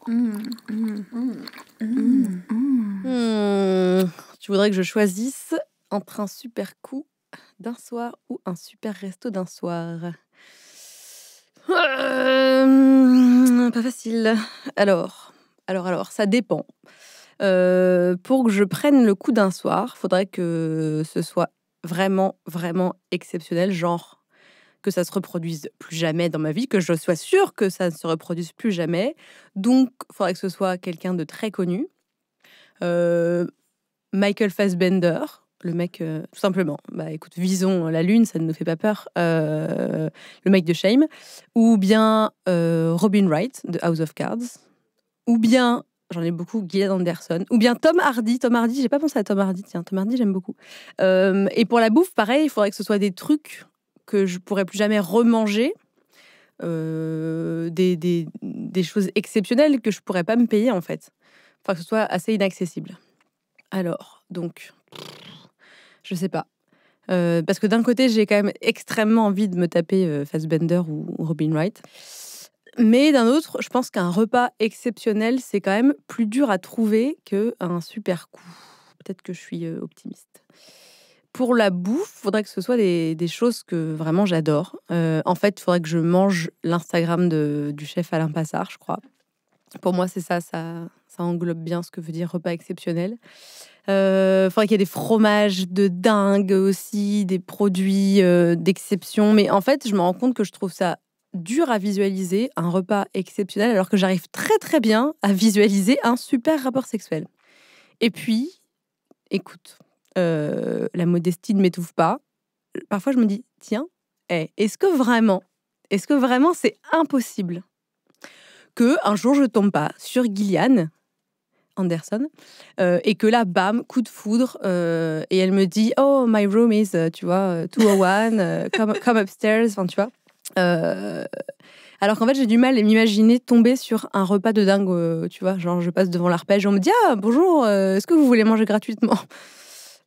Tu voudrais que je choisisse entre un super coup d'un soir ou un super resto d'un soir? Pas facile. Alors, ça dépend. Pour que je prenne le coup d'un soir, faudrait que ce soit vraiment, vraiment exceptionnel, genre que ça se reproduise plus jamais dans ma vie, que je sois sûre que ça ne se reproduise plus jamais. Donc, faudrait que ce soit quelqu'un de très connu. Heu, Michael Fassbender, le mec, tout simplement. Bah, écoute, visons la lune, ça ne nous fait pas peur. Le mec de Shame, ou bien, Robin Wright de House of Cards, ou bien, j'en ai beaucoup, Gillian Anderson, ou bien Tom Hardy. Tom Hardy, j'ai pas pensé à Tom Hardy, tiens, Tom Hardy, j'aime beaucoup. Et pour la bouffe, pareil, il faudrait que ce soit des trucs que je pourrais plus jamais remanger, des choses exceptionnelles que je pourrais pas me payer, en fait. Enfin, que ce soit assez inaccessible. Alors, donc, je sais pas. Parce que d'un côté, j'ai quand même extrêmement envie de me taper Fassbender ou Robin Wright. Mais d'un autre, je pense qu'un repas exceptionnel, c'est quand même plus dur à trouver qu'un super coup. Peut-être que je suis optimiste. Pour la bouffe, il faudrait que ce soit des choses que vraiment j'adore. En fait, il faudrait que je mange l'Instagram du chef Alain Passard, je crois. Pour moi, c'est ça englobe bien ce que veut dire repas exceptionnel. Faudrait qu'il y ait des fromages de dingue aussi, des produits d'exception. Mais en fait, je me rends compte que je trouve ça dur à visualiser, un repas exceptionnel, alors que j'arrive très très bien à visualiser un super rapport sexuel. Et puis, écoute, la modestie ne m'étouffe pas. Parfois, je me dis, tiens, est-ce que vraiment c'est impossible que un jour je tombe pas sur Gillian Anderson, et que là, bam, coup de foudre, et elle me dit, oh, my room is, tu vois, 201, come upstairs, enfin, tu vois. Alors qu'en fait, j'ai du mal à m'imaginer tomber sur un repas de dingue, tu vois, genre je passe devant l'arpège et on me dit, ah, bonjour, est-ce que vous voulez manger gratuitement?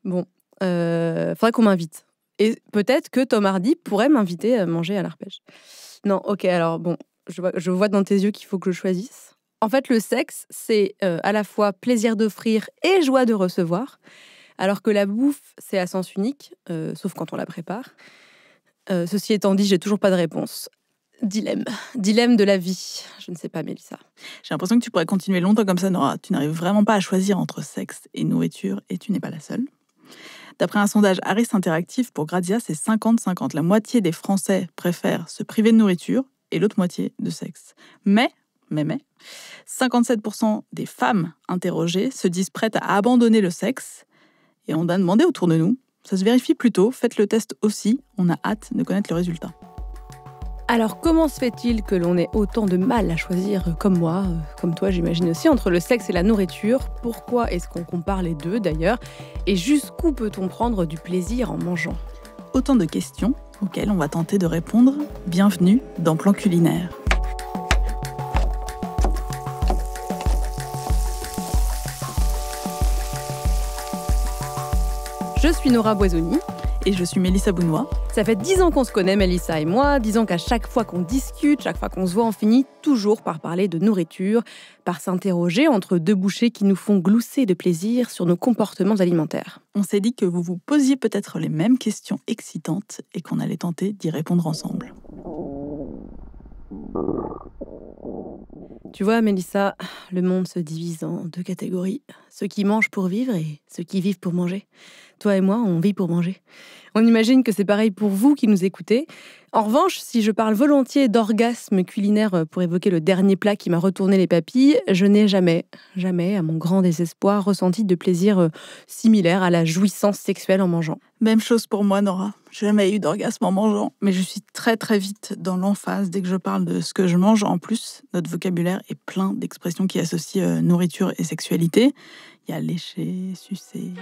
Bon, faudrait qu'on m'invite. Et peut-être que Tom Hardy pourrait m'inviter à manger à l'arpège. Non, ok, alors bon, je vois dans tes yeux qu'il faut que je choisisse. En fait, le sexe, c'est à la fois plaisir d'offrir et joie de recevoir, alors que la bouffe, c'est à sens unique, sauf quand on la prépare. Ceci étant dit, j'ai toujours pas de réponse. Dilemme de la vie. Je ne sais pas, Mélissa. J'ai l'impression que tu pourrais continuer longtemps comme ça, Nora. Tu n'arrives vraiment pas à choisir entre sexe et nourriture, et tu n'es pas la seule. D'après un sondage Harris Interactive pour Grazia, c'est 50-50. La moitié des Français préfèrent se priver de nourriture et l'autre moitié de sexe. Mais, 57% des femmes interrogées se disent prêtes à abandonner le sexe. Et on a demandé autour de nous. Ça se vérifie plutôt. Faites le test aussi. On a hâte de connaître le résultat. Alors, comment se fait-il que l'on ait autant de mal à choisir, comme moi, comme toi, j'imagine aussi, entre le sexe et la nourriture? Pourquoi est-ce qu'on compare les deux, d'ailleurs? Et jusqu'où peut-on prendre du plaisir en mangeant? Autant de questions auxquelles on va tenter de répondre. Bienvenue dans Plan Culinaire. Je suis Nora Boisoni. Et je suis Mélissa Bounois. Ça fait 10 ans qu'on se connaît, Mélissa et moi. 10 ans qu'à chaque fois qu'on discute, chaque fois qu'on se voit, on finit toujours par parler de nourriture, par s'interroger entre deux bouchées qui nous font glousser de plaisir sur nos comportements alimentaires. On s'est dit que vous vous posiez peut-être les mêmes questions excitantes et qu'on allait tenter d'y répondre ensemble. Tu vois, Mélissa, le monde se divise en deux catégories. Ceux qui mangent pour vivre et ceux qui vivent pour manger. Toi et moi, on vit pour manger. On imagine que c'est pareil pour vous qui nous écoutez. En revanche, si je parle volontiers d'orgasme culinaire pour évoquer le dernier plat qui m'a retourné les papilles, je n'ai jamais, à mon grand désespoir, ressenti de plaisir similaire à la jouissance sexuelle en mangeant. Même chose pour moi, Nora. Jamais eu d'orgasme en mangeant, mais je suis très très vite dans l'emphase dès que je parle de ce que je mange. En plus, notre vocabulaire est plein d'expressions qui associent nourriture et sexualité. Il y a lécher, sucer...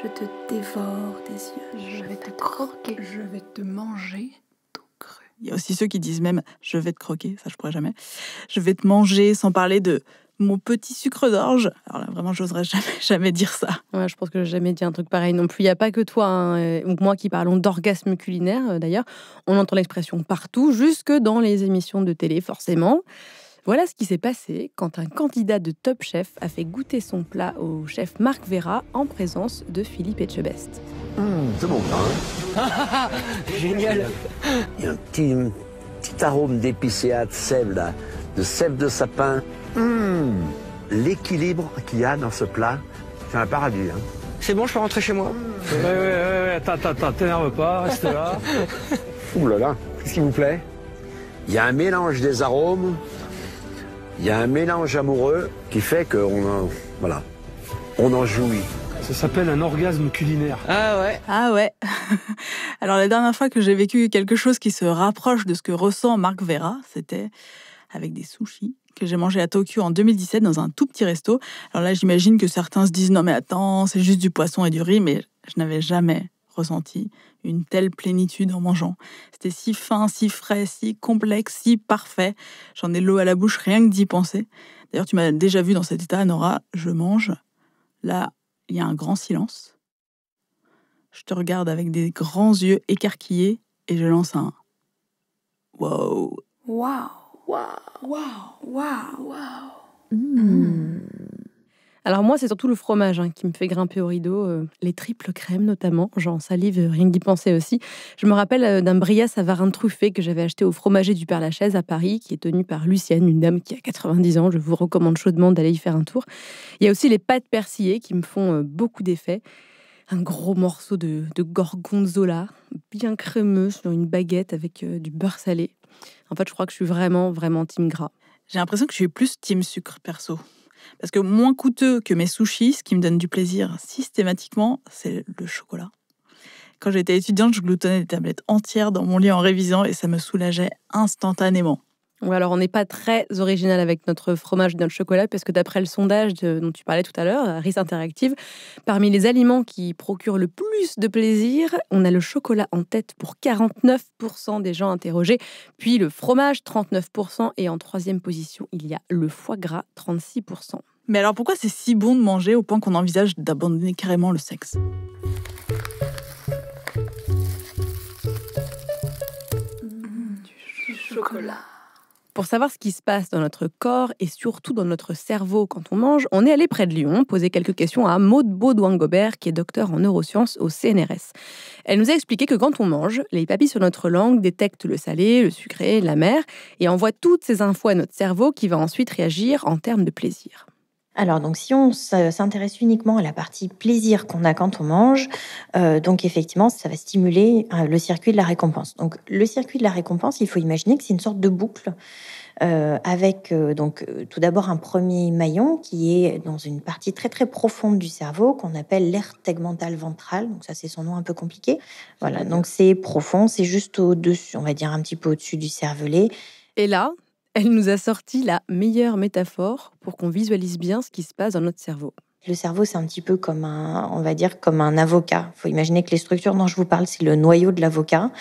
Je te dévore des yeux, je vais te croquer, je vais te manger tout cru. Il y a aussi ceux qui disent même « je vais te croquer », ça je pourrais jamais. Je vais te manger, sans parler de mon petit sucre d'orge. Alors là, vraiment, j'oserais jamais dire ça. Ouais, je pense que j'ai jamais dit un truc pareil non plus. Il n'y a pas que toi ou moi qui parlons d'orgasme culinaire, d'ailleurs. On entend l'expression partout, jusque dans les émissions de télé, forcément. Voilà ce qui s'est passé quand un candidat de Top Chef a fait goûter son plat au chef Marc Vera en présence de Philippe Etchebest. C'est bon, ça, hein. Génial. Il y a un petit arôme d'épicéa, de sève, là, de sève de sapin. L'équilibre qu'il y a dans ce plat, c'est un paradis. Hein. C'est bon, je peux rentrer chez moi. Ouais, attends, t'énerve pas, reste là. Ouh là là, Qu'est-ce qui vous plaît? il y a un mélange des arômes, il y a un mélange amoureux qui fait qu'on en jouit. Ça s'appelle un orgasme culinaire. Ah ouais. Ah ouais. Alors la dernière fois que j'ai vécu quelque chose qui se rapproche de ce que ressent Marc Vera, c'était avec des sushis que j'ai mangé à Tokyo en 2017 dans un tout petit resto. Alors là, j'imagine que certains se disent non mais attends, c'est juste du poisson et du riz, mais je n'avais jamais ressenti une telle plénitude en mangeant. C'était si fin, si frais, si complexe, si parfait. J'en ai l'eau à la bouche rien que d'y penser. D'ailleurs, tu m'as déjà vu dans cet état, Nora. Je mange. Là, il y a un grand silence. Je te regarde avec des grands yeux écarquillés et je lance un « wow ». Waouh, waouh, waouh, waouh. Alors moi, c'est surtout le fromage qui me fait grimper au rideau, les triples crèmes notamment, j'en salive rien que d'y penser aussi. Je me rappelle d'un Bria Savarin truffé que j'avais acheté au fromager du Père-Lachaise à Paris, qui est tenu par Lucienne, une dame qui a 90 ans. Je vous recommande chaudement d'aller y faire un tour. Il y a aussi les pâtes persillées qui me font beaucoup d'effet. Un gros morceau de gorgonzola, bien crémeux sur une baguette avec du beurre salé. En fait, je crois que je suis vraiment, vraiment team gras. J'ai l'impression que je suis plus team sucre perso. Parce que moins coûteux que mes sushis, ce qui me donne du plaisir systématiquement, c'est le chocolat. Quand j'étais étudiante, je gloutonnais des tablettes entières dans mon lit en révisant et ça me soulageait instantanément. Ouais, alors on n'est pas très original avec notre fromage et notre chocolat, parce que d'après le sondage dont tu parlais tout à l'heure, RIS Interactive, parmi les aliments qui procurent le plus de plaisir, on a le chocolat en tête pour 49% des gens interrogés, puis le fromage 39%, et en troisième position, il y a le foie gras 36%. Mais alors pourquoi c'est si bon de manger au point qu'on envisage d'abandonner carrément le sexe ? Du chocolat. Pour savoir ce qui se passe dans notre corps et surtout dans notre cerveau quand on mange, on est allé près de Lyon poser quelques questions à Maude Baudouin-Gobert, qui est docteure en neurosciences au CNRS. Elle nous a expliqué que quand on mange, les papilles sur notre langue détectent le salé, le sucré, l'amer et envoient toutes ces infos à notre cerveau qui va ensuite réagir en termes de plaisir. Alors, donc, si on s'intéresse uniquement à la partie plaisir qu'on a quand on mange, donc effectivement, ça va stimuler le circuit de la récompense. Donc, le circuit de la récompense, il faut imaginer que c'est une sorte de boucle avec tout d'abord un premier maillon qui est dans une partie très très profonde du cerveau qu'on appelle l'aire tegmentale ventrale. Donc ça, c'est son nom un peu compliqué. Voilà, donc c'est profond, c'est juste au-dessus, on va dire un petit peu au-dessus du cervelet. Et là, elle nous a sorti la meilleure métaphore pour qu'on visualise bien ce qui se passe dans notre cerveau. Le cerveau, c'est un petit peu comme comme un avocat. Il faut imaginer que les structures dont je vous parle, c'est le noyau de l'avocat,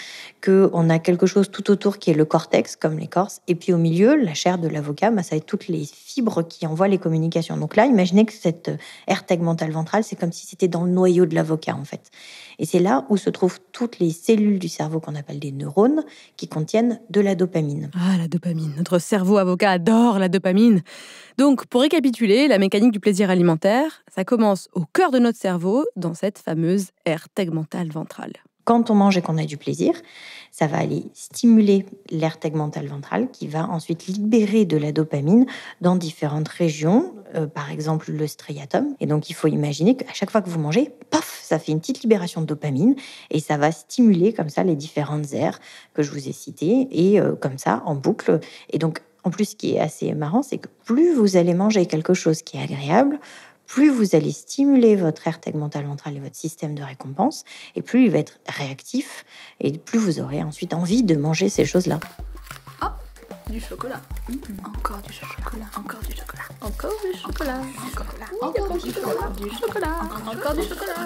qu'on a quelque chose tout autour qui est le cortex, comme l'écorce, et puis au milieu, la chair de l'avocat, ça va être toutes les fibres qui envoient les communications. Donc là, imaginez que cette aire tegmentale ventrale, c'est comme si c'était dans le noyau de l'avocat, en fait. Et c'est là où se trouvent toutes les cellules du cerveau qu'on appelle des neurones, qui contiennent de la dopamine. Ah, la dopamine. Notre cerveau avocat adore la dopamine. Donc, pour récapituler, la mécanique du plaisir alimentaire, ça commence au cœur de notre cerveau, dans cette fameuse aire tegmentale ventrale. Quand on mange et qu'on a du plaisir, ça va aller stimuler l'aire tegmentale ventrale qui va ensuite libérer de la dopamine dans différentes régions, par exemple le striatum. Et donc, il faut imaginer qu'à chaque fois que vous mangez, paf, ça fait une petite libération de dopamine et ça va stimuler comme ça les différentes aires que je vous ai citées et comme ça en boucle. Et donc, en plus, ce qui est assez marrant, c'est que plus vous allez manger quelque chose qui est agréable, plus vous allez stimuler votre aire tegmentale ventrale et votre système de récompense, et plus il va être réactif, et plus vous aurez ensuite envie de manger ces choses-là. Ah, du chocolat. Encore du chocolat. Encore du chocolat. Encore du chocolat. Encore du chocolat. Du chocolat. Encore du chocolat.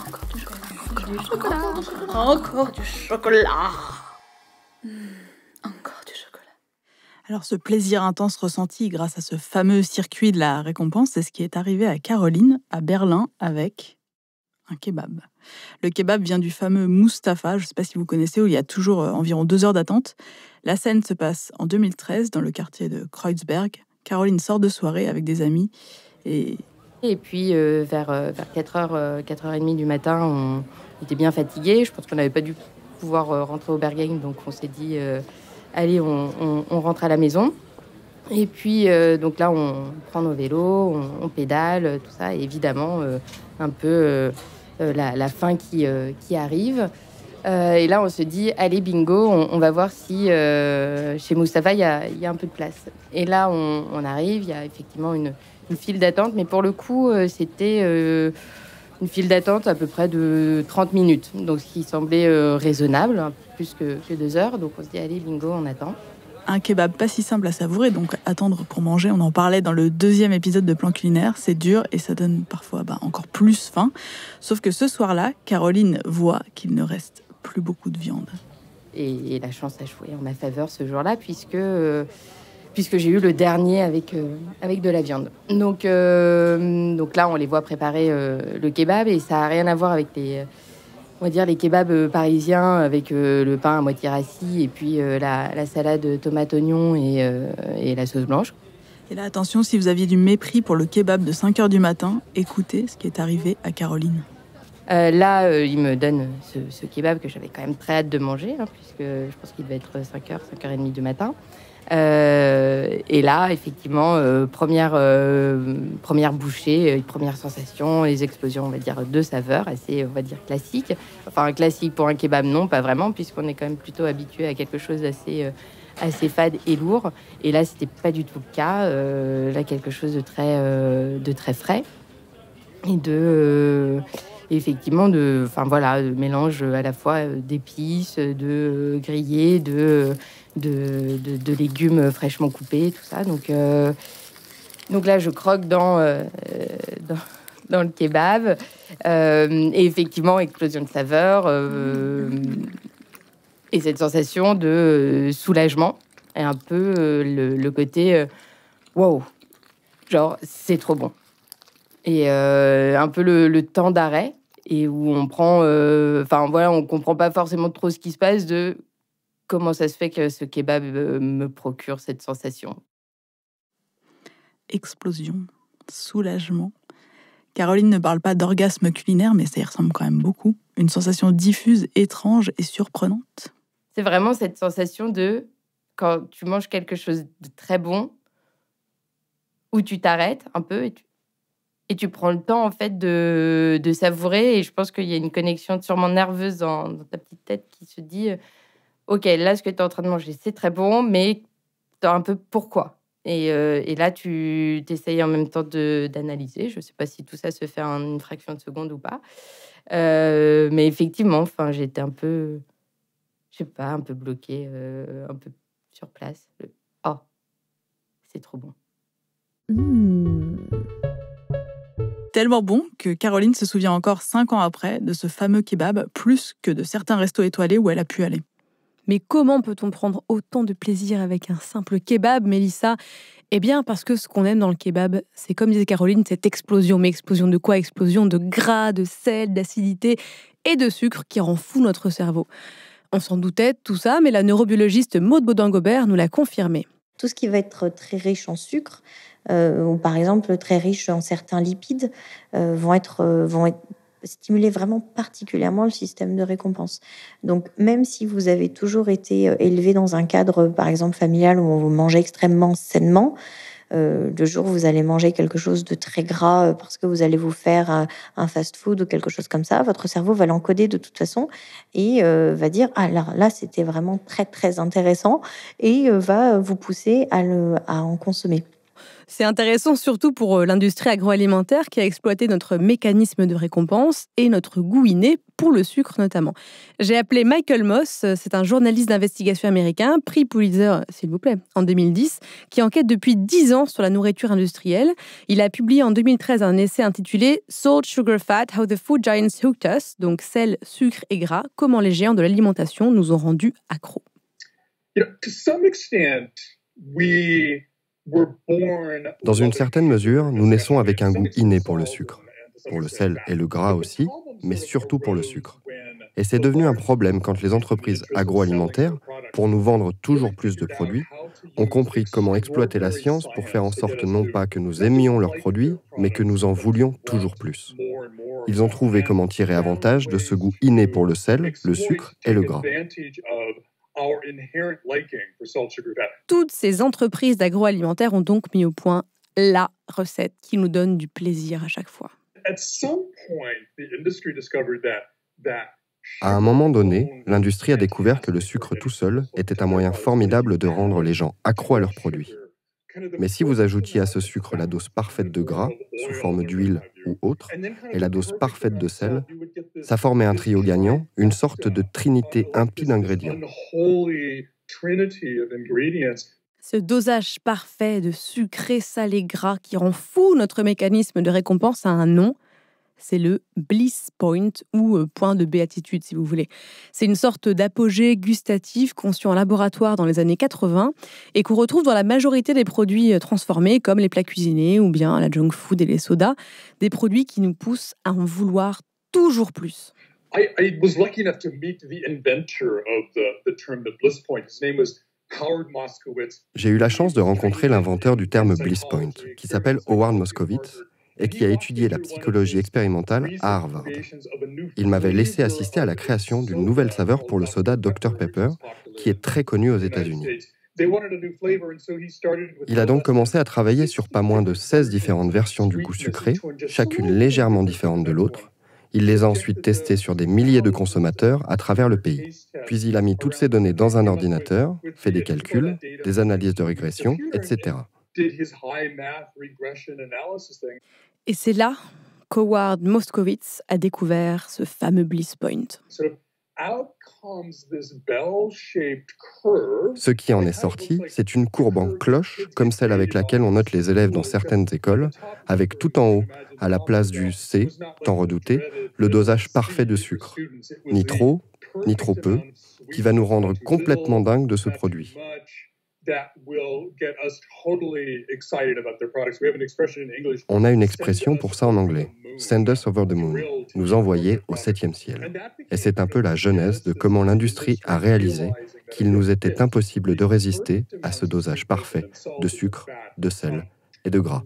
Encore du chocolat. Encore du chocolat. Encore du chocolat. Encore du chocolat. Alors ce plaisir intense ressenti grâce à ce fameux circuit de la récompense, c'est ce qui est arrivé à Caroline à Berlin avec un kebab. Le kebab vient du fameux Mustapha, je ne sais pas si vous connaissez, où il y a toujours environ 2 heures d'attente. La scène se passe en 2013 dans le quartier de Kreuzberg. Caroline sort de soirée avec des amis Et puis vers 4h, 4h30 du matin, on était bien fatigués. Je pense qu'on n'avait pas dû pouvoir rentrer au Berghain, donc on s'est dit allez, on rentre à la maison. Et puis donc là, on prend nos vélos, on pédale, tout ça. Et évidemment, un peu la faim qui arrive. Et là, on se dit, allez, bingo, on va voir si chez Mustapha, il y a un peu de place. Et là, on arrive, il y a effectivement une file d'attente. Mais pour le coup, c'était une file d'attente à peu près de 30 minutes. Donc, ce qui semblait raisonnable, hein, plus que 2 heures. Donc, on se dit, allez, bingo, on attend. Un kebab pas si simple à savourer, donc attendre pour manger, on en parlait dans le 2e épisode de Plan Culinaire, c'est dur et ça donne parfois encore plus faim. Sauf que ce soir-là, Caroline voit qu'il ne reste plus beaucoup de viande. Et la chance a joué en ma faveur ce jour-là, puisque j'ai eu le dernier avec de la viande. Donc là, on les voit préparer le kebab, et ça n'a rien à voir avec les kebabs parisiens avec le pain à moitié rassis et puis la salade tomate oignon et la sauce blanche. Et là, attention, si vous aviez du mépris pour le kebab de 5h du matin, écoutez ce qui est arrivé à Caroline. Là, il me donne ce kebab que j'avais quand même très hâte de manger, hein, puisque je pense qu'il devait être 5h, 5h30 du matin. Et là, effectivement, première bouchée, première sensation, les explosions, on va dire, de saveurs, assez, on va dire, classique. Enfin, classique pour un kebab, non, pas vraiment, puisqu'on est quand même plutôt habitué à quelque chose d'assez fade et lourd. Et là, c'était pas du tout le cas. Là, quelque chose de très frais et effectivement, de mélange à la fois d'épices, de grillés, de légumes fraîchement coupés, tout ça. Donc là, je croque dans le kebab. Et effectivement, explosion de saveur. Et cette sensation de soulagement. Et un peu le côté wow, genre, c'est trop bon. Et un peu le temps d'arrêt. Et où on prend... on comprend pas forcément trop ce qui se passe de comment ça se fait que ce kebab me procure cette sensation. Explosion, soulagement. Caroline ne parle pas d'orgasme culinaire, mais ça y ressemble quand même beaucoup. Une sensation diffuse, étrange et surprenante. C'est vraiment cette sensation de, quand tu manges quelque chose de très bon, où tu t'arrêtes un peu et tu prends le temps, en fait, de savourer. Et je pense qu'il y a une connexion sûrement nerveuse dans ta petite tête qui se dit OK, là, ce que tu es en train de manger, c'est très bon, mais un peu pourquoi. Et là, tu t'essayes en même temps d'analyser. Je ne sais pas si tout ça se fait en une fraction de seconde ou pas. Mais effectivement, j'étais un peu, un peu bloquée, un peu sur place. Oh, c'est trop bon. Tellement bon que Caroline se souvient encore 5 ans après de ce fameux kebab, plus que de certains restos étoilés où elle a pu aller. Mais comment peut-on prendre autant de plaisir avec un simple kebab, Mélissa ? Eh bien, parce que ce qu'on aime dans le kebab, c'est, comme disait Caroline, cette explosion. Mais explosion de quoi ? Explosion de gras, de sel, d'acidité et de sucre qui rend fou notre cerveau. On s'en doutait de tout ça, mais la neurobiologiste Maud Baudin-Gobert nous l'a confirmé. Tout ce qui va être très riche en sucre, ou par exemple très riche en certains lipides, vont stimuler vraiment particulièrement le système de récompense. Donc, même si vous avez toujours été élevé dans un cadre, par exemple familial, où on vous mangeait extrêmement sainement, le jour où vous allez manger quelque chose de très gras parce que vous allez vous faire un fast-food ou quelque chose comme ça, votre cerveau va l'encoder de toute façon et va dire « Ah, là, c'était vraiment très, très intéressant » et va vous pousser à en consommer. C'est intéressant surtout pour l'industrie agroalimentaire qui a exploité notre mécanisme de récompense et notre goût inné pour le sucre notamment. J'ai appelé Michael Moss, c'est un journaliste d'investigation américain, prix Pulitzer, s'il vous plaît, en 2010, qui enquête depuis 10 ans sur la nourriture industrielle. Il a publié en 2013 un essai intitulé « Salt, Sugar, Fat, How the Food Giants Hooked Us », donc sel, sucre et gras, comment les géants de l'alimentation nous ont rendus accros. To some extent, Dans une certaine mesure, nous naissons avec un goût inné pour le sucre, pour le sel et le gras aussi, mais surtout pour le sucre. Et c'est devenu un problème quand les entreprises agroalimentaires, pour nous vendre toujours plus de produits, ont compris comment exploiter la science pour faire en sorte non pas que nous aimions leurs produits, mais que nous en voulions toujours plus. Ils ont trouvé comment tirer avantage de ce goût inné pour le sel, le sucre et le gras. Toutes ces entreprises d'agroalimentaire ont donc mis au point la recette qui nous donne du plaisir à chaque fois. À un moment donné, l'industrie a découvert que le sucre tout seul était un moyen formidable de rendre les gens accros à leurs produits. Mais si vous ajoutiez à ce sucre la dose parfaite de gras, sous forme d'huile ou autre, et la dose parfaite de sel, ça formait un trio gagnant, une sorte de trinité impie d'ingrédients. Ce dosage parfait de sucré, salé, gras qui rend fou notre mécanisme de récompense a un nom. C'est le Bliss Point, ou point de béatitude si vous voulez. C'est une sorte d'apogée gustatif conçu en laboratoire dans les années 80 et qu'on retrouve dans la majorité des produits transformés comme les plats cuisinés ou bien la junk food et les sodas, des produits qui nous poussent à en vouloir toujours plus. I was lucky enough to meet the inventor of the term the Bliss Point. His name was Howard Moskowitz. J'ai eu la chance de rencontrer l'inventeur du terme Bliss Point, qui s'appelle Howard Moskowitz, et qui a étudié la psychologie expérimentale à Harvard. Il m'avait laissé assister à la création d'une nouvelle saveur pour le soda Dr Pepper, qui est très connu aux États-Unis. Il a donc commencé à travailler sur pas moins de 16 différentes versions du goût sucré, chacune légèrement différente de l'autre. Il les a ensuite testées sur des milliers de consommateurs à travers le pays. Puis il a mis toutes ces données dans un ordinateur, fait des calculs, des analyses de régression, etc. Et c'est là qu'Howard Moskowitz a découvert ce fameux Bliss Point. Ce qui en est sorti, c'est une courbe en cloche, comme celle avec laquelle on note les élèves dans certaines écoles, avec tout en haut, à la place du C, tant redouté, le dosage parfait de sucre. Ni trop, ni trop peu, qui va nous rendre complètement dingues de ce produit. On a une expression pour ça en anglais, « send us over the moon », nous envoyer au 7e ciel. Et c'est un peu la genèse de comment l'industrie a réalisé qu'il nous était impossible de résister à ce dosage parfait de sucre, de sel et de gras.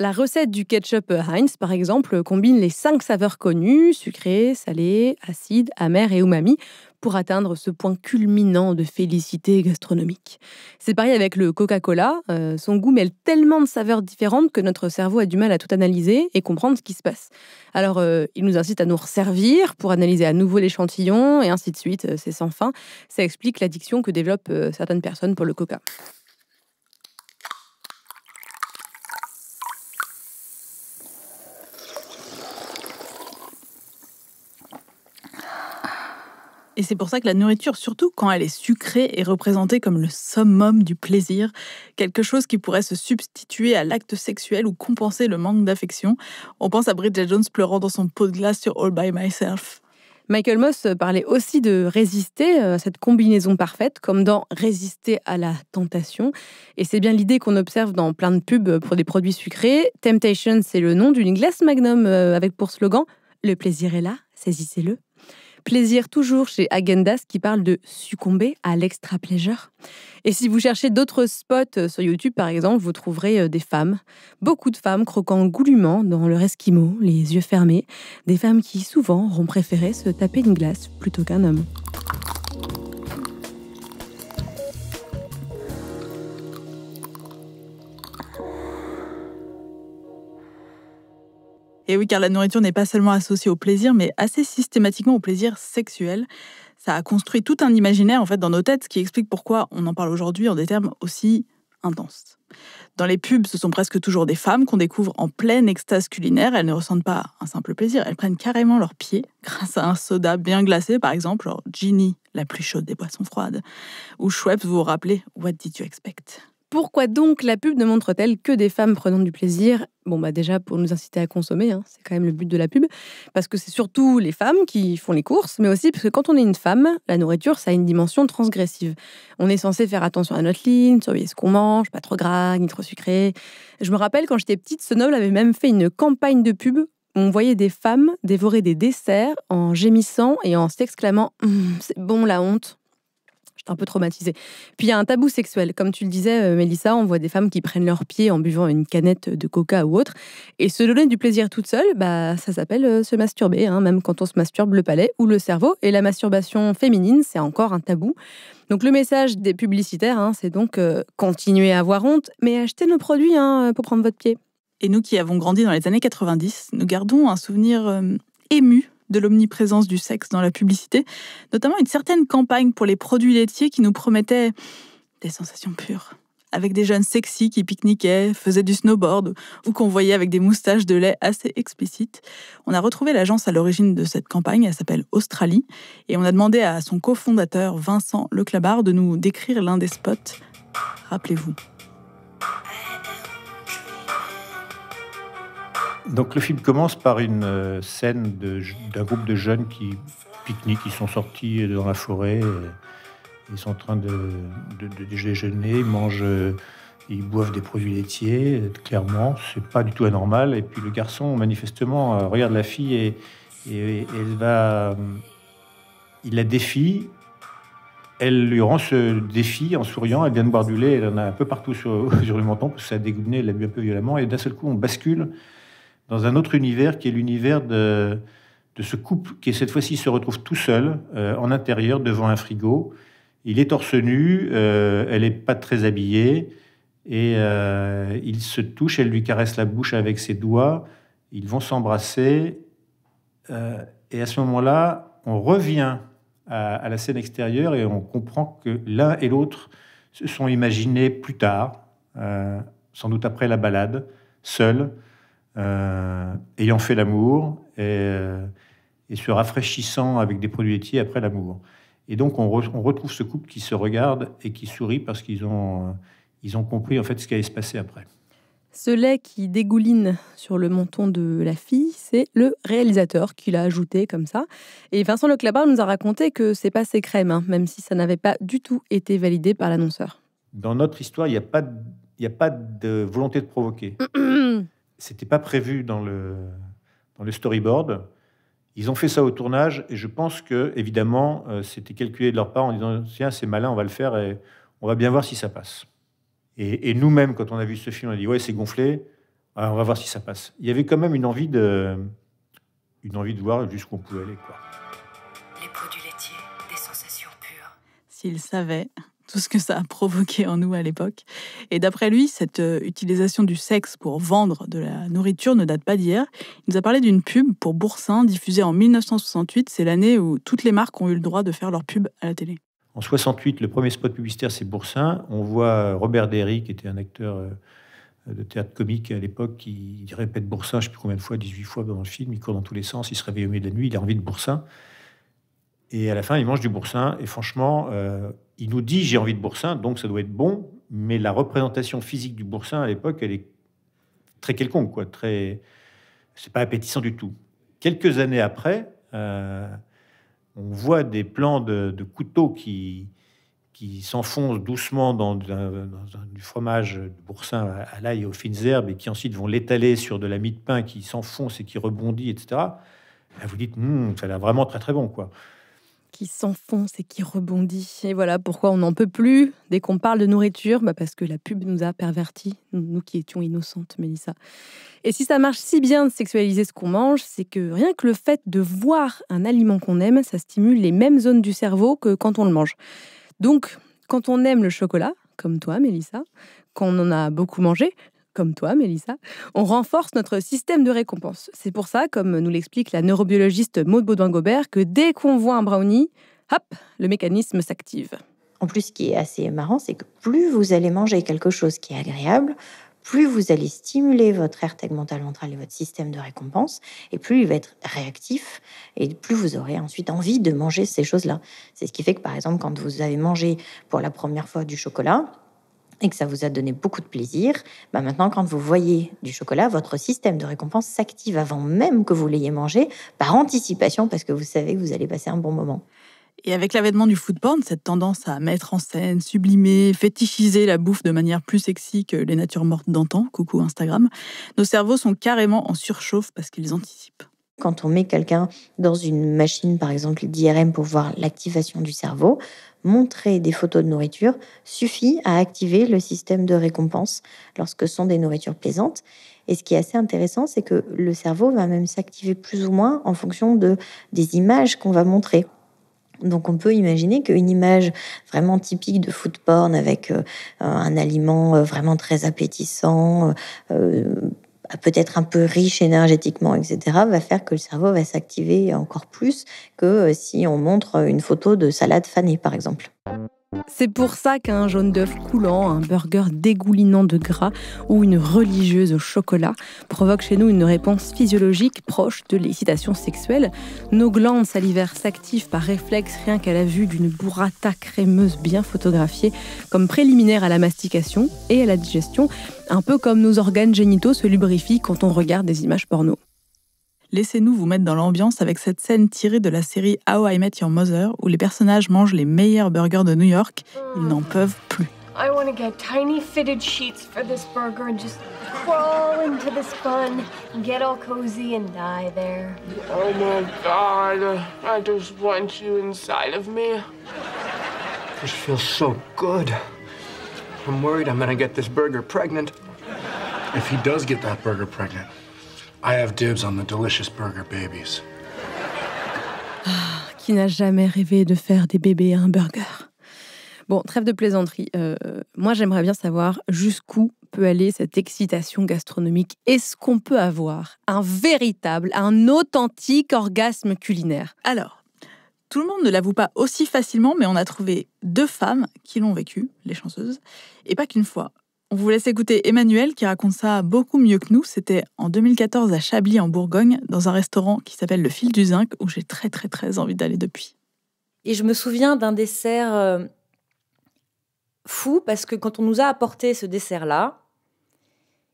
La recette du ketchup Heinz, par exemple, combine les 5 saveurs connues, sucré, salé, acide, amer et umami, pour atteindre ce point culminant de félicité gastronomique. C'est pareil avec le Coca-Cola. Son goût mêle tellement de saveurs différentes que notre cerveau a du mal à tout analyser et comprendre ce qui se passe. Alors, il nous incite à nous resservir pour analyser à nouveau l'échantillon et ainsi de suite. C'est sans fin. Ça explique l'addiction que développent certaines personnes pour le Coca. Et c'est pour ça que la nourriture, surtout quand elle est sucrée, est représentée comme le summum du plaisir, quelque chose qui pourrait se substituer à l'acte sexuel ou compenser le manque d'affection. On pense à Bridget Jones pleurant dans son pot de glace sur All by Myself. Michael Moss parlait aussi de résister à cette combinaison parfaite, comme dans résister à la tentation. Et c'est bien l'idée qu'on observe dans plein de pubs pour des produits sucrés. Temptation, c'est le nom d'une glace Magnum avec pour slogan « Le plaisir est là, saisissez-le ». Plaisir toujours chez Häagen-Dazs qui parle de succomber à l'extra pleasure. Et si vous cherchez d'autres spots sur YouTube, par exemple, vous trouverez des femmes, beaucoup de femmes croquant goulûment dans leur esquimau, les yeux fermés. Des femmes qui, souvent, auront préféré se taper une glace plutôt qu'un homme. Et oui, car la nourriture n'est pas seulement associée au plaisir, mais assez systématiquement au plaisir sexuel. Ça a construit tout un imaginaire en fait dans nos têtes, ce qui explique pourquoi on en parle aujourd'hui en des termes aussi intenses. Dans les pubs, ce sont presque toujours des femmes qu'on découvre en pleine extase culinaire. Elles ne ressentent pas un simple plaisir, elles prennent carrément leurs pieds grâce à un soda bien glacé, par exemple, genre Ginny, la plus chaude des boissons froides, ou Schweppes, vous vous rappelez « What did you expect ?» Pourquoi donc la pub ne montre-t-elle que des femmes prenant du plaisir ? Bon, déjà, pour nous inciter à consommer, c'est quand même le but de la pub. Parce que c'est surtout les femmes qui font les courses, mais aussi parce que quand on est une femme, la nourriture, ça a une dimension transgressive. On est censé faire attention à notre ligne, surveiller ce qu'on mange, pas trop gras, ni trop sucré. Je me rappelle, quand j'étais petite, Sonoble avait même fait une campagne de pub on voyait des femmes dévorer des desserts en gémissant et en s'exclamant « c'est bon la honte ». J'étais un peu traumatisée. Puis il y a un tabou sexuel. Comme tu le disais, Mélissa, on voit des femmes qui prennent leurs pieds en buvant une canette de coca ou autre. Et se donner du plaisir toute seule, ça s'appelle se masturber, hein, même quand on se masturbe le palais ou le cerveau. Et la masturbation féminine, c'est encore un tabou. Donc le message des publicitaires, hein, c'est donc continuez à avoir honte, mais achetez nos produits pour prendre votre pied. Et nous qui avons grandi dans les années 90, nous gardons un souvenir ému de l'omniprésence du sexe dans la publicité, notamment une certaine campagne pour les produits laitiers qui nous promettait des sensations pures, avec des jeunes sexy qui pique-niquaient, faisaient du snowboard ou qu'on voyait avec des moustaches de lait assez explicites. On a retrouvé l'agence à l'origine de cette campagne, elle s'appelle Australie, et on a demandé à son cofondateur Vincent Leclabard de nous décrire l'un des spots. Rappelez-vous. Donc le film commence par une scène d'un groupe de jeunes qui pique-niquent, ils sont sortis dans la forêt, ils sont en train de déjeuner, ils mangent, ils boivent des produits laitiers, clairement, c'est pas du tout anormal. Et puis le garçon, manifestement, regarde la fille et il la défie. Elle lui rend ce défi en souriant, elle vient de boire du lait, elle en a un peu partout sur le menton, parce que ça a dégouliné, elle l'a bu un peu violemment, et d'un seul coup, on bascule dans un autre univers qui est l'univers de ce couple qui, cette fois-ci, se retrouve tout seul, en intérieur, devant un frigo. Il est torse nu, elle n'est pas très habillée, et il se touche, elle lui caresse la bouche avec ses doigts, ils vont s'embrasser, et à ce moment-là, on revient à la scène extérieure et on comprend que l'un et l'autre se sont imaginés plus tard, sans doute après la balade, seuls, ayant fait l'amour et se rafraîchissant avec des produits laitiers après l'amour. Et donc on retrouve ce couple qui se regarde et qui sourit parce qu'ils ont compris en fait ce qui allait se passer après. Ce lait qui dégouline sur le menton de la fille, c'est le réalisateur qui l'a ajouté comme ça. Et Vincent Leclabard nous a raconté que c'est pas ses crèmes, hein, même si ça n'avait pas du tout été validé par l'annonceur. Dans notre histoire, il n'y a pas de volonté de provoquer. C'était pas prévu dans le storyboard. Ils ont fait ça au tournage et je pense que, évidemment, c'était calculé de leur part en disant « Tiens, c'est malin, on va le faire et on va bien voir si ça passe ». Et nous-mêmes, quand on a vu ce film, on a dit « Ouais, c'est gonflé, on va voir si ça passe ». Il y avait quand même une envie de voir jusqu'où on pouvait aller, quoi. Les produits laitiers, des sensations pures. S'il savait tout ce que ça a provoqué en nous à l'époque. Et d'après lui, cette utilisation du sexe pour vendre de la nourriture ne date pas d'hier. Il nous a parlé d'une pub pour Boursin, diffusée en 1968. C'est l'année où toutes les marques ont eu le droit de faire leur pub à la télé. En 68, le premier spot publicitaire, c'est Boursin. On voit Robert Derry, qui était un acteur de théâtre comique à l'époque, qui répète Boursin, je ne sais plus combien de fois, 18 fois dans le film. Il court dans tous les sens, il se réveille au milieu de la nuit, il a envie de Boursin. Et à la fin, il mange du Boursin. Et franchement, il nous dit « j'ai envie de Boursin », donc ça doit être bon. Mais la représentation physique du Boursin, à l'époque, elle est très quelconque, quoi. C'est pas appétissant du tout. Quelques années après, on voit des plans de couteaux qui s'enfoncent doucement dans du fromage de Boursin à l'ail et aux fines herbes et qui ensuite vont l'étaler sur de la mie de pain qui s'enfonce et qui rebondit, etc. Là, vous dites « ça a l'air vraiment très, très bon, quoi ». Qui s'enfonce et qui rebondit. Et voilà pourquoi on n'en peut plus dès qu'on parle de nourriture, parce que la pub nous a pervertis, nous qui étions innocentes, Mélissa. Et si ça marche si bien de sexualiser ce qu'on mange, c'est que rien que le fait de voir un aliment qu'on aime, ça stimule les mêmes zones du cerveau que quand on le mange. Donc, quand on aime le chocolat, comme toi, Mélissa, quand on en a beaucoup mangé, comme toi, Mélissa, on renforce notre système de récompense. C'est pour ça, comme nous l'explique la neurobiologiste Maud Baudouin-Gobert, que dès qu'on voit un brownie, hop, le mécanisme s'active. En plus, ce qui est assez marrant, c'est que plus vous allez manger quelque chose qui est agréable, plus vous allez stimuler votre aire tegmentale ventrale et votre système de récompense, et plus il va être réactif, et plus vous aurez ensuite envie de manger ces choses-là. C'est ce qui fait que, par exemple, quand vous avez mangé pour la première fois du chocolat, et que ça vous a donné beaucoup de plaisir, maintenant, quand vous voyez du chocolat, votre système de récompense s'active avant même que vous l'ayez mangé, par anticipation, parce que vous savez que vous allez passer un bon moment. Et avec l'avènement du food porn, cette tendance à mettre en scène, sublimer, fétichiser la bouffe de manière plus sexy que les natures mortes d'antan, coucou Instagram, nos cerveaux sont carrément en surchauffe parce qu'ils anticipent. Quand on met quelqu'un dans une machine, par exemple d'IRM, pour voir l'activation du cerveau, montrer des photos de nourriture suffit à activer le système de récompense lorsque ce sont des nourritures plaisantes. Et ce qui est assez intéressant, c'est que le cerveau va même s'activer plus ou moins en fonction des images qu'on va montrer. Donc on peut imaginer qu'une image vraiment typique de food porn avec un aliment vraiment très appétissant, peut-être un peu riche énergétiquement, etc., va faire que le cerveau va s'activer encore plus que si on montre une photo de salade fanée, par exemple. C'est pour ça qu'un jaune d'œuf coulant, un burger dégoulinant de gras ou une religieuse au chocolat provoque chez nous une réponse physiologique proche de l'excitation sexuelle. Nos glandes salivaires s'activent par réflexe rien qu'à la vue d'une burrata crémeuse bien photographiée comme préliminaire à la mastication et à la digestion, un peu comme nos organes génitaux se lubrifient quand on regarde des images porno. Laissez-nous vous mettre dans l'ambiance avec cette scène tirée de la série How I Met Your Mother où les personnages mangent les meilleurs burgers de New York. Ils n'en peuvent plus. I want to get tiny fitted sheets for this burger and just crawl into this bun and get all cozy and die there. Oh my God, I just want you inside of me. This feels so good. I'm worried I'm gonna get this burger pregnant. If he does get that burger pregnant, I have dibs on the delicious burger babies. Qui n'a jamais rêvé de faire des bébés à un burger ? Bon, trêve de plaisanterie. Moi, j'aimerais bien savoir jusqu'où peut aller cette excitation gastronomique. Est-ce qu'on peut avoir un authentique orgasme culinaire ? Alors, tout le monde ne l'avoue pas aussi facilement, mais on a trouvé 2 femmes qui l'ont vécu, les chanceuses, et pas qu'une fois. On vous laisse écouter Emmanuelle qui raconte ça beaucoup mieux que nous. C'était en 2014 à Chablis en Bourgogne, dans un restaurant qui s'appelle le Fil du Zinc, où j'ai très très très envie d'aller depuis. Et je me souviens d'un dessert fou, parce que quand on nous a apporté ce dessert-là,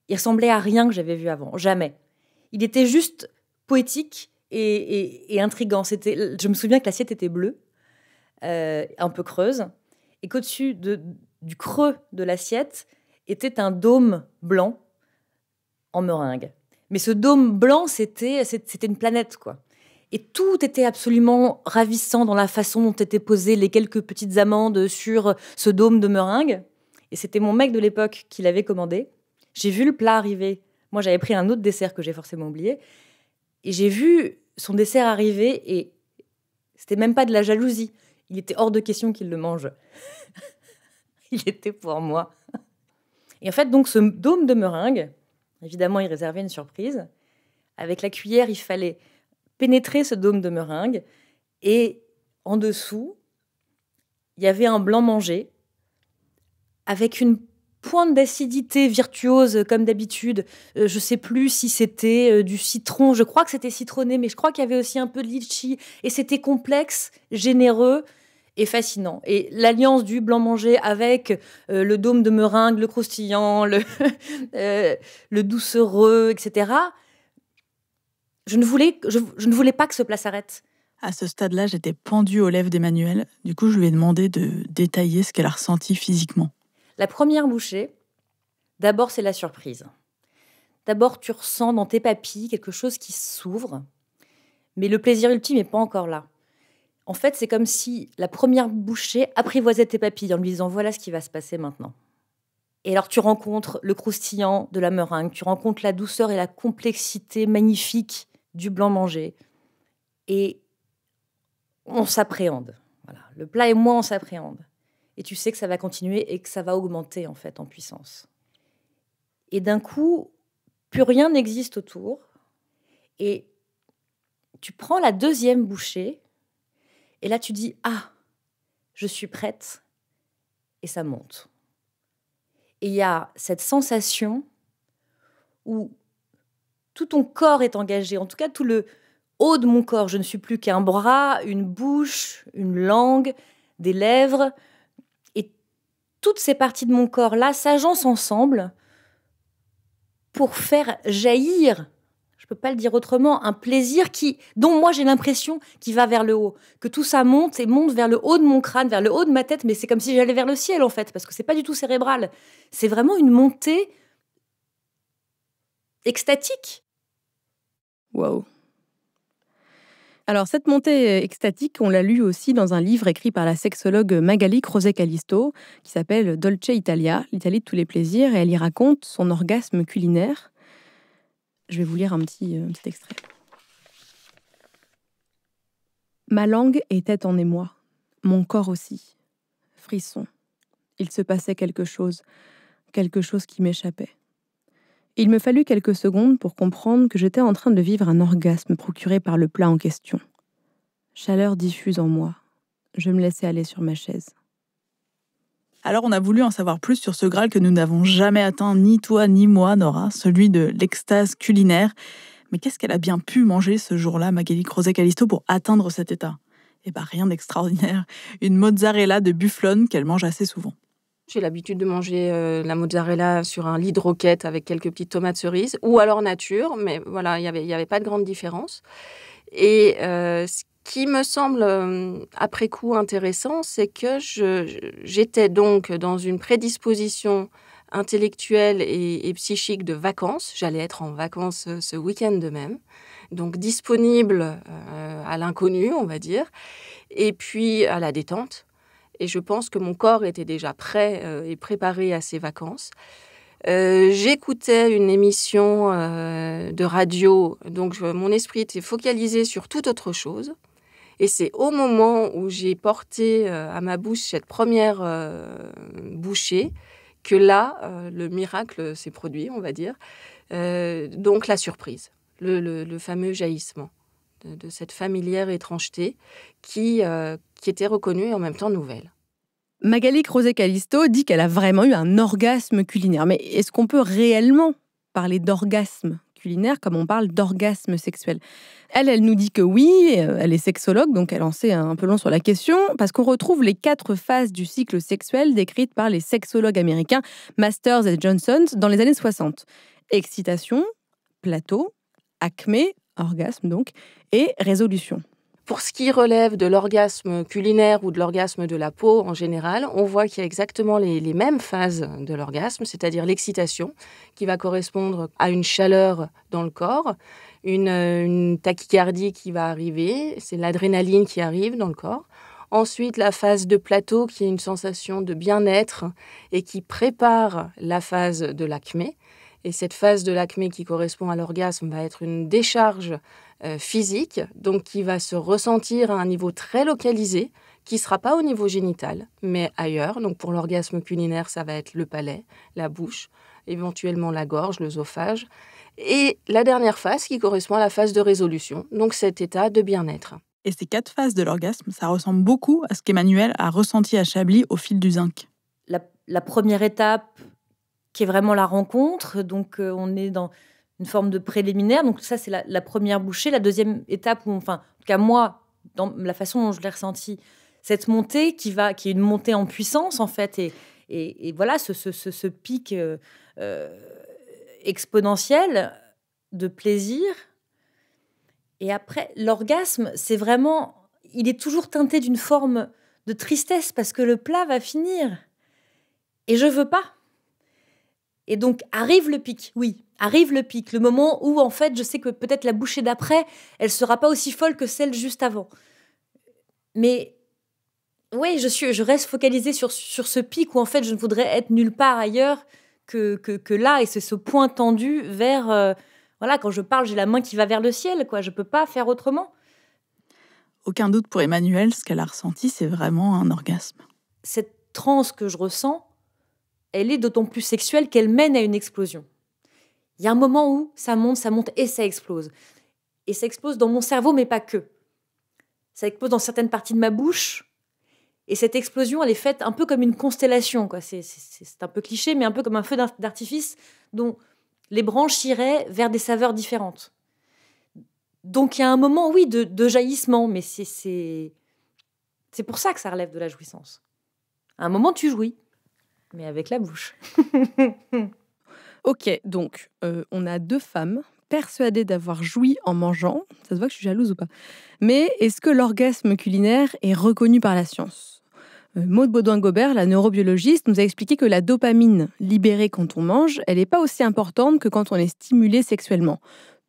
il ressemblait à rien que j'avais vu avant, jamais. Il était juste poétique et intriguant. Je me souviens que l'assiette était bleue, un peu creuse, et qu'au-dessus du creux de l'assiette était un dôme blanc en meringue. Mais ce dôme blanc, c'était une planète, quoi. Et tout était absolument ravissant dans la façon dont étaient posées les quelques petites amandes sur ce dôme de meringue. Et c'était mon mec de l'époque qui l'avait commandé. J'ai vu le plat arriver. Moi, j'avais pris un autre dessert que j'ai forcément oublié. Et j'ai vu son dessert arriver et c'était même pas de la jalousie. Il était hors de question qu'il le mange. Il était pour moi. Et en fait, donc, ce dôme de meringue, évidemment, il réservait une surprise. Avec la cuillère, il fallait pénétrer ce dôme de meringue. Et en dessous, il y avait un blanc mangé avec une pointe d'acidité virtuose, comme d'habitude. Je ne sais plus si c'était du citron. Je crois que c'était citronné, mais je crois qu'il y avait aussi un peu de litchi. Et c'était complexe, généreux et fascinant. Et l'alliance du blanc mangé avec le dôme de meringue, le croustillant, le doucereux, etc. Je ne voulais pas que ce plat s'arrête. À ce stade-là, j'étais pendue aux lèvres d'Emmanuelle. Du coup, je lui ai demandé de détailler ce qu'elle a ressenti physiquement. La première bouchée, d'abord, c'est la surprise. D'abord, tu ressens dans tes papilles quelque chose qui s'ouvre, mais le plaisir ultime n'est pas encore là. En fait, c'est comme si la première bouchée apprivoisait tes papilles en lui disant « voilà ce qui va se passer maintenant ». Et alors, tu rencontres le croustillant de la meringue, tu rencontres la douceur et la complexité magnifique du blanc mangé. Et on s'appréhende. Voilà. Le plat et moi, on s'appréhende. Et tu sais que ça va continuer et que ça va augmenter, en fait, en puissance. Et d'un coup, plus rien n'existe autour. Et tu prends la deuxième bouchée. Et là, tu dis « Ah, je suis prête ». Et ça monte. Et il y a cette sensation où tout ton corps est engagé, en tout cas tout le haut de mon corps. Je ne suis plus qu'un bras, une bouche, une langue, des lèvres. Et toutes ces parties de mon corps-là s'agencent ensemble pour faire jaillir, je peux pas le dire autrement, un plaisir dont moi j'ai l'impression qu'il va vers le haut, que tout ça monte et monte vers le haut de mon crâne, vers le haut de ma tête, mais c'est comme si j'allais vers le ciel en fait, parce que c'est pas du tout cérébral. C'est vraiment une montée extatique. Waouh. Alors, cette montée extatique, on l'a lu aussi dans un livre écrit par la sexologue Magali Croset-Callisto, qui s'appelle Dolce Italia, l'Italie de tous les plaisirs, et elle y raconte son orgasme culinaire. Je vais vous lire un petit extrait. Ma langue était en émoi, mon corps aussi. Frisson. Il se passait quelque chose qui m'échappait. Il me fallut quelques secondes pour comprendre que j'étais en train de vivre un orgasme procuré par le plat en question. Chaleur diffuse en moi. Je me laissais aller sur ma chaise. Alors on a voulu en savoir plus sur ce Graal que nous n'avons jamais atteint, ni toi ni moi, Nora, celui de l'extase culinaire. Mais qu'est-ce qu'elle a bien pu manger ce jour-là, Magali Croset-Callisto, pour atteindre cet état ? Eh bien, rien d'extraordinaire. Une mozzarella de bufflone qu'elle mange assez souvent. J'ai l'habitude de manger la mozzarella sur un lit de roquette avec quelques petites tomates cerises, ou alors nature, mais voilà, il y avait pas de grande différence. Et ce qui me semble, après coup, intéressant, c'est que j'étais donc dans une prédisposition intellectuelle et psychique de vacances. J'allais être en vacances ce week-end de même, donc disponible à l'inconnu, on va dire, et puis à la détente. Et je pense que mon corps était déjà prêt et préparé à ces vacances. J'écoutais une émission de radio, donc mon esprit était focalisé sur toute autre chose. Et c'est au moment où j'ai porté à ma bouche cette première bouchée que là, le miracle s'est produit, on va dire. Donc la surprise, le fameux jaillissement de cette familière étrangeté qui était reconnue et en même temps nouvelle. Magali Croset-Callisto dit qu'elle a vraiment eu un orgasme culinaire. Mais est-ce qu'on peut réellement parler d'orgasme culinaire comme on parle d'orgasme sexuel ? Elle nous dit que oui, elle est sexologue, donc elle en sait un peu long sur la question, parce qu'on retrouve les 4 phases du cycle sexuel décrites par les sexologues américains Masters et Johnson dans les années 60. Excitation, plateau, acmé, orgasme donc, et résolution. Pour ce qui relève de l'orgasme culinaire ou de l'orgasme de la peau en général, on voit qu'il y a exactement les mêmes phases de l'orgasme, c'est-à-dire l'excitation, qui va correspondre à une chaleur dans le corps, une tachycardie qui va arriver, c'est l'adrénaline qui arrive dans le corps. Ensuite, la phase de plateau, qui est une sensation de bien-être et qui prépare la phase de l'acmé. Et cette phase de l'acmé qui correspond à l'orgasme va être une décharge physique, donc qui va se ressentir à un niveau très localisé, qui ne sera pas au niveau génital, mais ailleurs. Donc pour l'orgasme culinaire, ça va être le palais, la bouche, éventuellement la gorge, l'œsophage. Et la dernière phase qui correspond à la phase de résolution, donc cet état de bien-être. Et ces 4 phases de l'orgasme, ça ressemble beaucoup à ce qu'Emmanuel a ressenti à Chablis au fil du zinc. La première étape, qui est vraiment la rencontre, donc on est dans une forme de préliminaire, donc ça c'est la première bouchée. La deuxième étape, en tout cas moi, dans la façon dont je l'ai ressenti, cette montée qui est une montée en puissance en fait, et voilà ce pic exponentiel de plaisir. Et après, l'orgasme, c'est vraiment, il est toujours teinté d'une forme de tristesse parce que le plat va finir et je veux pas. Et donc, arrive le pic, le moment où, en fait, je sais que peut-être la bouchée d'après, elle sera pas aussi folle que celle juste avant. Mais, oui, je reste focalisée sur ce pic où, en fait, je ne voudrais être nulle part ailleurs que là, et c'est ce point tendu vers... voilà, quand je parle, j'ai la main qui va vers le ciel, quoi. Je peux pas faire autrement. Aucun doute pour Emmanuel, ce qu'elle a ressenti, c'est vraiment un orgasme. Cette transe que je ressens, elle est d'autant plus sexuelle qu'elle mène à une explosion. Il y a un moment où ça monte et ça explose. Et ça explose dans mon cerveau, mais pas que. Ça explose dans certaines parties de ma bouche. Et cette explosion, elle est faite un peu comme une constellation, quoi. C'est un peu cliché, mais un peu comme un feu d'artifice dont les branches iraient vers des saveurs différentes. Donc il y a un moment, oui, de jaillissement, mais c'est pour ça que ça relève de la jouissance. À un moment, tu jouis. Mais avec la bouche. Ok, donc on a 2 femmes persuadée d'avoir joui en mangeant. Ça se voit que je suis jalouse ou pas. Mais est-ce que l'orgasme culinaire est reconnu par la science ? Maude Baudouin-Gobert, la neurobiologiste, nous a expliqué que la dopamine libérée quand on mange, elle n'est pas aussi importante que quand on est stimulé sexuellement.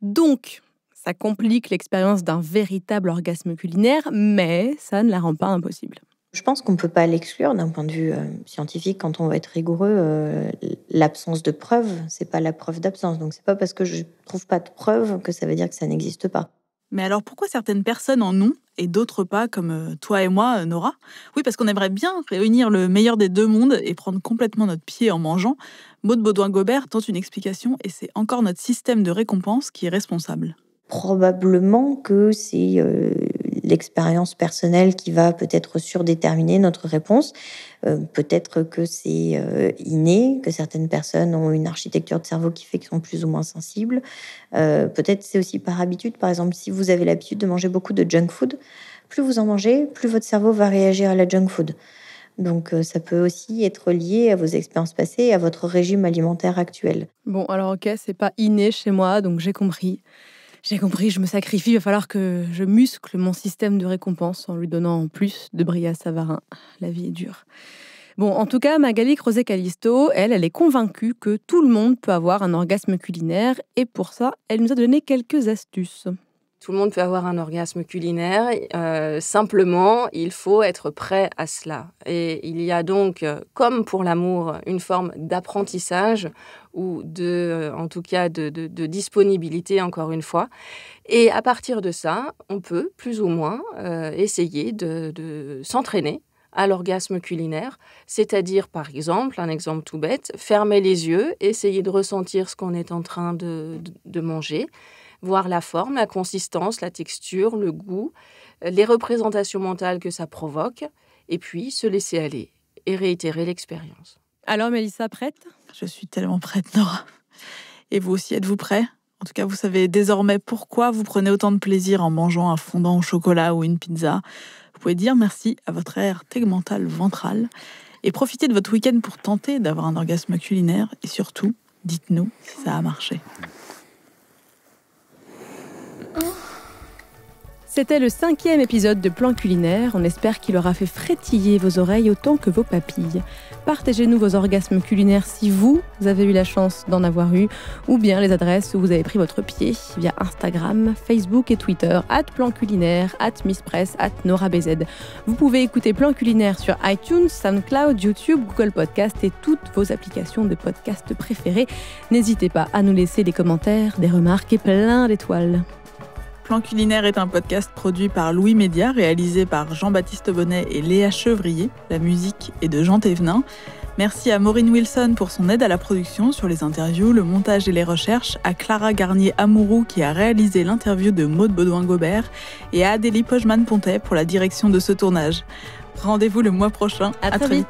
Donc, ça complique l'expérience d'un véritable orgasme culinaire, mais ça ne la rend pas impossible. Je pense qu'on ne peut pas l'exclure d'un point de vue scientifique quand on va être rigoureux. L'absence de preuve, c'est pas la preuve d'absence. Donc c'est pas parce que je trouve pas de preuve que ça veut dire que ça n'existe pas. Mais alors pourquoi certaines personnes en ont et d'autres pas, comme toi et moi, Nora ? Oui, parce qu'on aimerait bien réunir le meilleur des deux mondes et prendre complètement notre pied en mangeant. Maude Baudouin-Gobert tente une explication et c'est encore notre système de récompense qui est responsable. Probablement que c'est l'expérience personnelle qui va peut-être surdéterminer notre réponse. Peut-être que c'est inné, que certaines personnes ont une architecture de cerveau qui fait qu'ils sont plus ou moins sensibles. Peut-être c'est aussi par habitude. Par exemple, si vous avez l'habitude de manger beaucoup de junk food, plus vous en mangez, plus votre cerveau va réagir à la junk food. Donc ça peut aussi être lié à vos expériences passées et à votre régime alimentaire actuel. Bon, alors ok, c'est pas inné chez moi, donc j'ai compris. Je me sacrifie, il va falloir que je muscle mon système de récompense en lui donnant plus de Bria Savarin. La vie est dure. Bon, en tout cas, Magali Crozet-Calisto, elle est convaincue que tout le monde peut avoir un orgasme culinaire et pour ça, elle nous a donné quelques astuces. Tout le monde peut avoir un orgasme culinaire, simplement, il faut être prêt à cela. Et il y a donc, comme pour l'amour, une forme d'apprentissage ou en tout cas de disponibilité, encore une fois. Et à partir de ça, on peut plus ou moins essayer de s'entraîner à l'orgasme culinaire, c'est-à-dire, par exemple, un exemple tout bête, fermer les yeux, essayer de ressentir ce qu'on est en train de manger, voir la forme, la consistance, la texture, le goût, les représentations mentales que ça provoque, et puis se laisser aller et réitérer l'expérience. Alors Mélissa, prête ? Je suis tellement prête, Nora. Et vous aussi, êtes-vous prêts ? En tout cas, vous savez désormais pourquoi vous prenez autant de plaisir en mangeant un fondant au chocolat ou une pizza. Vous pouvez dire merci à votre aire tegmentale ventrale et profiter de votre week-end pour tenter d'avoir un orgasme culinaire. Et surtout, dites-nous si ça a marché. C'était le 5e épisode de Plan Culinaire. On espère qu'il aura fait frétiller vos oreilles autant que vos papilles. Partagez-nous vos orgasmes culinaires si vous avez eu la chance d'en avoir eu, ou bien les adresses où vous avez pris votre pied via Instagram, Facebook et Twitter, @planculinaire, @misspress, @norabz. Vous pouvez écouter Plan Culinaire sur iTunes, SoundCloud, YouTube, Google Podcast et toutes vos applications de podcast préférées. N'hésitez pas à nous laisser des commentaires, des remarques et plein d'étoiles. Plan Culinaire est un podcast produit par Louis Média, réalisé par Jean-Baptiste Bonnet et Léa Chevrier. La musique est de Jean Thévenin. Merci à Maureen Wilson pour son aide à la production sur les interviews, le montage et les recherches, à Clara Garnier-Amouroux qui a réalisé l'interview de Maude Baudouin-Gobert et à Adélie Pojman-Pontet pour la direction de ce tournage. Rendez-vous le mois prochain. À très vite.